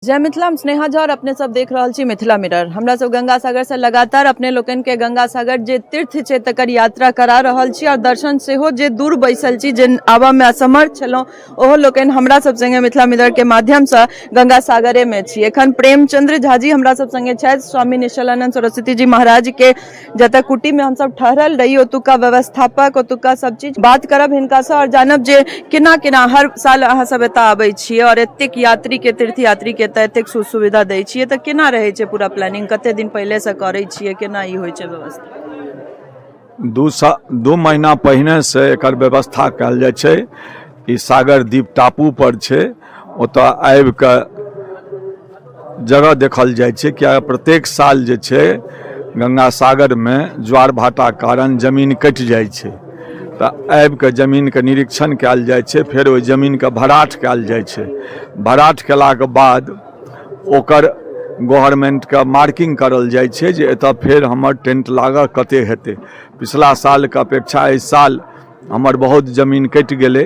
जय मिथिला, हम स्नेहा झा और अपने सब देख रहल छी मिथिला मिरर। हमरा सब गंगा सागर से लगातार अपने लोकन के गंगा सागर जे तीर्थ छै तकर यात्रा करा रहल छी और दर्शन सेहो जे दूर बैसल छी जे आबा में असमर्थ छलौ ओहो लोकन हमरा सब संगे मिथिला मिरर के माध्यम से गंगा सागरे में छी। एखन प्रेमचंद्र झा जी हमरा सब संगे छथि, स्वामी निश्चलानंद सरस्वती जी महाराज के जतऽ कुटी में हम सब ठहरल रही ओतुका व्यवस्थापक ओतुका सब चीज बात करब हिनका से और जानब जे केना केना हर साल अहाँ सब एतऽ आबै छियै और एतेक यात्री के तीर्थ यात्री के एतेक सुविधा दै छियै तऽ केना रहै छै पूरा प्लानिंग, कते दिन पहले से करै छियै, केना ई होइ छै व्यवस्था? दू महीना पहिने से एकर व्यवस्था कयल जाइ छै। ई सागर द्वीप टापू पर छै, ओतऽ आबि कऽ जगह देखल जाइ छै। क्या प्रत्येक साल जे छै गंगा सागर में ज्वार भाटा कारण जमीन कटि जाइ छै तऽ आबि कऽ जमीनके निरीक्षण कयल जाइ छै, फेर ओहि जमीनके भराठ कयल जाइ छै। भराठ केलाके बाद ओकर गवर्नमेंटके मार्किंग करल जाइ छै जे एतऽ फेर हमर टेंट लागऽ कते हेतै। पिछला सालके अपेक्षा एहि साल हमर बहुत जमीन कटि गेलै।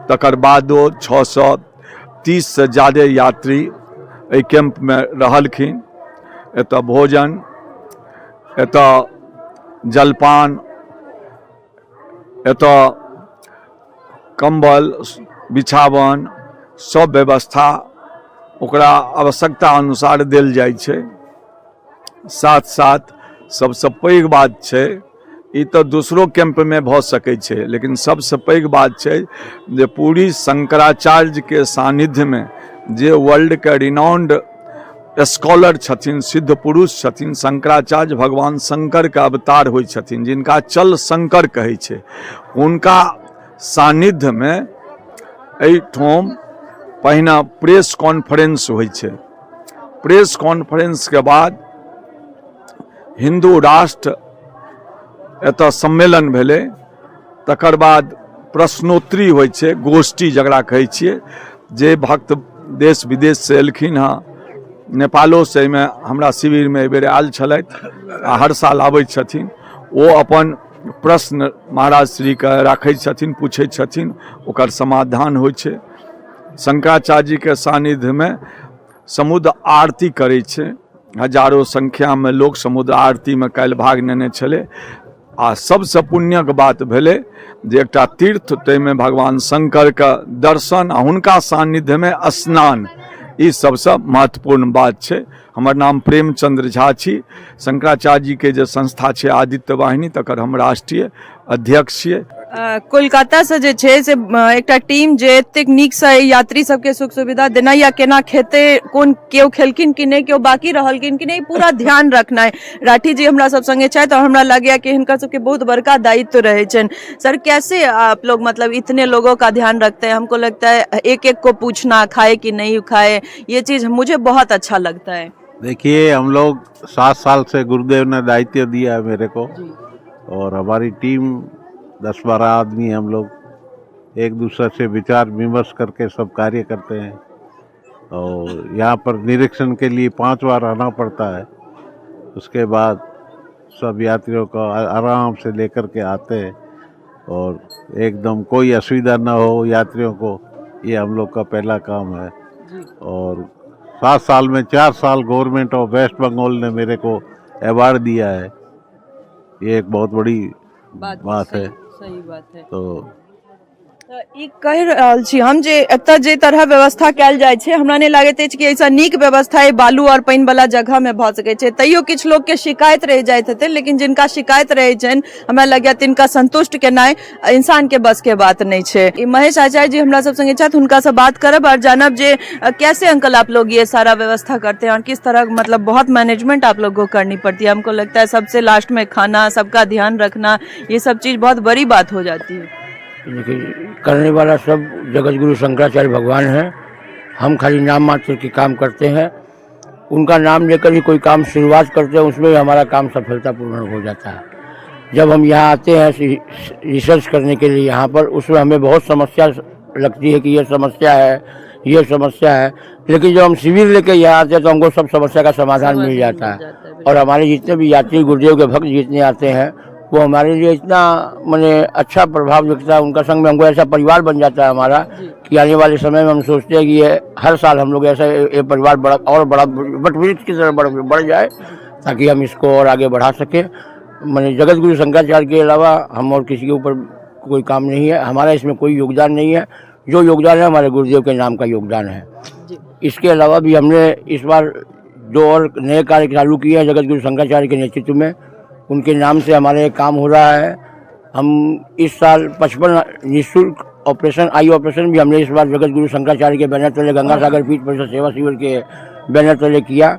तकर बादो 630 से ज़्यादा यात्री एहि कैंपमे रहलखिन। एतऽ भोजन, एतऽ जलपान, एतऽ कंबल बिछावन सब व्यवस्था ओकरा आवश्यकता अनुसार देल जाइ छै। साथ साथ सबसे पैघ बात छै, ई तऽ दूसरो कैंप में भऽ सकै छै, लेकिन सबसे पैघ बात छै जे पूरी शंकराचार्य के सानिध्य में जे वर्ल्ड के रिनाउंड स्कॉलर छथिन, सिद्ध पुरुष छथिन, शंकराचार्य भगवान शंकर के अवतार होइ छथिन, जिनका चल शंकर कहै छै, हुनका सानिध्य में एहिठाम पहिने प्रेस कॉन्फ्रेंस होइ छै। प्रेस कॉन्फ्रेंस के बाद हिंदू राष्ट्र एतऽ सम्मेलन भेलै। तकर बाद प्रश्नोत्तरी होइ छै, गोष्ठी जकरा कहै छियै। जे भक्त देश विदेश से एलखिन हँ, नेपालो से एहिमे हमरा शिविर में एहि बेर आयल छलथि आ हर साल आबै छथिन। ओ अपन प्रश्न महाराज श्री के राखै छथिन, पूछै छथिन, ओकर समाधान होइ छै। शंकराचार्य जी के सानिध्य में समुद्र आरती करै छै। हजारों संख्या में लोग समुद्र आरती में काल्हि भाग लेने छलै। आ सबसे पुण्यक बात भेलै जे एकटा तीर्थ, ताहिमे भगवान शंकर के दर्शन आ हुनका सानिध्य में स्नान, ई सबसे महत्वपूर्ण बात छै। हमर नाम प्रेमचंद्र झा छी। शंकराचार्य जी के जे संस्था छै आदित्य वाहिनी, तकर हम राष्ट्रीय अध्यक्ष छियै। कोलकाता से जे छै से एकटा टीम जे एतेक नीक से यात्री सबके सुख सुविधा देना या केना खेते, कोन केओ खेलखिन कि नहीं, केओ बाकी रहलखिन कि नहीं, पूरा ध्यान रखनाइ। राठी जी हमरा सब संगे छथि और हमरा लगैया कि हिनकर सबके बहुत बड़का दायित्व रहे छन। सर, कैसे आप लोग मतलब इतने लोगों का ध्यान रखते हैं? हमको लगता है एक एक को पूछना, खाए कि नहीं खाए, ये चीज मुझे बहुत अच्छा लगता है। देखिए, हम लोग 7 साल से गुरुदेव ने दायित्व दिया है मेरे को, और हमारी टीम 10-12 आदमी हम लोग एक दूसरे से विचार विमर्श करके सब कार्य करते हैं। और यहाँ पर निरीक्षण के लिए 5 बार आना पड़ता है। उसके बाद सब यात्रियों को आराम से लेकर के आते हैं और एकदम कोई असुविधा ना हो यात्रियों को, ये हम लोग का पहला काम है। और 7 साल में 4 साल गवर्नमेंट ऑफ वेस्ट बंगाल ने मेरे को अवार्ड दिया है। ये एक बहुत बड़ी बात है। सही बात है। तो ई कह रहल छी हम जे एतऽ जे तरह व्यवस्था कयल जाइ छै, हमरा नहीं लागैत अछि कि ऐसा नीक व्यवस्था है बालू और पानी वाला जगह में भऽ सकै छै। तैयो किछु लोग के शिकायत रह जाइत हेतै, लेकिन जिनका शिकायत रहे छनि हमरा लगैया तिनका संतुष्ट केनाइ इंसान के बस के बात नहीं छै। महेश आचार्य जी हमरा सब संगे छथि, हुनका से बात करब और जानब जे कैसे अंकल आप लोग ये सारा व्यवस्था करते हैं और किस तरह, मतलब बहुत मैनेजमेंट आप लोग को करनी पड़ती है। हमको लगता है सबसे लास्ट में खाना, सबका ध्यान रखना, ये सब चीज बहुत बड़ी बात हो जाती है। करने वाला सब जगत गुरु शंकराचार्य भगवान हैं। हम खाली नाम मात्र के काम करते हैं। उनका नाम लेकर ही कोई काम शुरुआत करते हैं, उसमें ही हमारा काम सफलतापूर्ण हो जाता है। जब हम यहाँ आते हैं रिसर्च करने के लिए यहाँ पर, उसमें हमें बहुत समस्या लगती है कि ये समस्या है, ये समस्या है, लेकिन जब हम शिविर लेके यहाँ आते हैं तो हमको सब समस्या का समाधान मिल जाता है। और हमारे जितने भी यात्री गुरुदेव के भक्त जितने आते हैं वो हमारे लिए इतना मैंने अच्छा प्रभाव दिखता है उनका संग में, हमको ऐसा परिवार बन जाता है हमारा कि आने वाले समय में हम सोचते हैं कि ये हर साल हम लोग ऐसा ये परिवार बड़ा और बड़ा वटवृक्ष की तरह बढ़ जाए, ताकि हम इसको और आगे बढ़ा सकें। मैंने जगत गुरु शंकराचार्य के अलावा हम और किसी के ऊपर कोई काम नहीं है, हमारा इसमें कोई योगदान नहीं है। जो योगदान है हमारे गुरुदेव के नाम का योगदान है। इसके अलावा भी हमने इस बार 2 और नए कार्य चालू किए हैं जगत गुरु शंकराचार्य के नेतृत्व में, उनके नाम से हमारे काम हो रहा है। हम इस साल 55 निःशुल्क ऑपरेशन, आई ऑपरेशन भी हमने इस बार जगत गुरु शंकराचार्य के बैनर तले गंगा सागर पीठ परिषद सेवा शिविर के बैनर तले किया।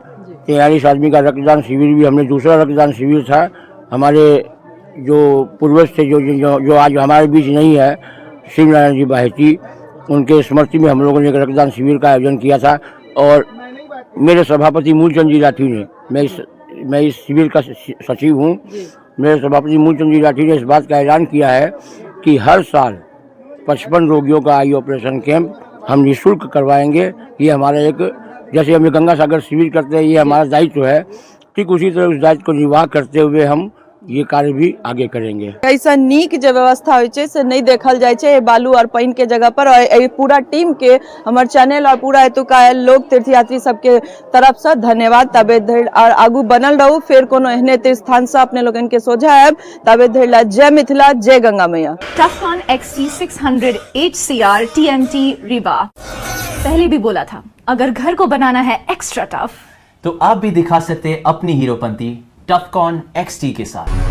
43 आदमी का रक्तदान शिविर भी हमने, दूसरा रक्तदान शिविर था। हमारे जो पूर्वज थे जो आज हमारे बीच नहीं है, शिव नारायण जी बाहेती, उनके स्मृति में हम लोगों ने एक रक्तदान शिविर का आयोजन किया था। और मेरे सभापति मूलचंद जी राठी ने, मैं इस शिविर का सचिव हूँ, मेरे सभापति मूलचंद जी राठी ने इस बात का ऐलान किया है कि हर साल 55 रोगियों का आई ऑपरेशन कैंप हम निःशुल्क करवाएंगे। ये हमारा एक, जैसे हम गंगा सागर शिविर करते हैं, ये हमारा दायित्व है, ठीक उसी तरह उस दायित्व को निर्वाह करते हुए हम ये कार्य भी आगे करेंगे। ऐसा नीक जो व्यवस्था होय छै से नहीं देखल जाय छै बालू और पानी के जगह पर। और पूरा टीम के हमर चैनल और पूरा एतुका लोग तीर्थयात्री सबके तरफ से धन्यवाद। तबे धरि और आगू बनल रहू, फिर कोनो एहने तीर्थ स्थान से अपने लोगन के सोझा आयब। तबे धरि जय मिथिला, जय गंगा मैया। टफकॉन XT 600 HCR TMT रीवा। पहले भी बोला था, अगर घर को बनाना है एक्स्ट्रा टफ तो आप भी दिखा सकते अपनी हीरोपंती टफकॉन XT के साथ।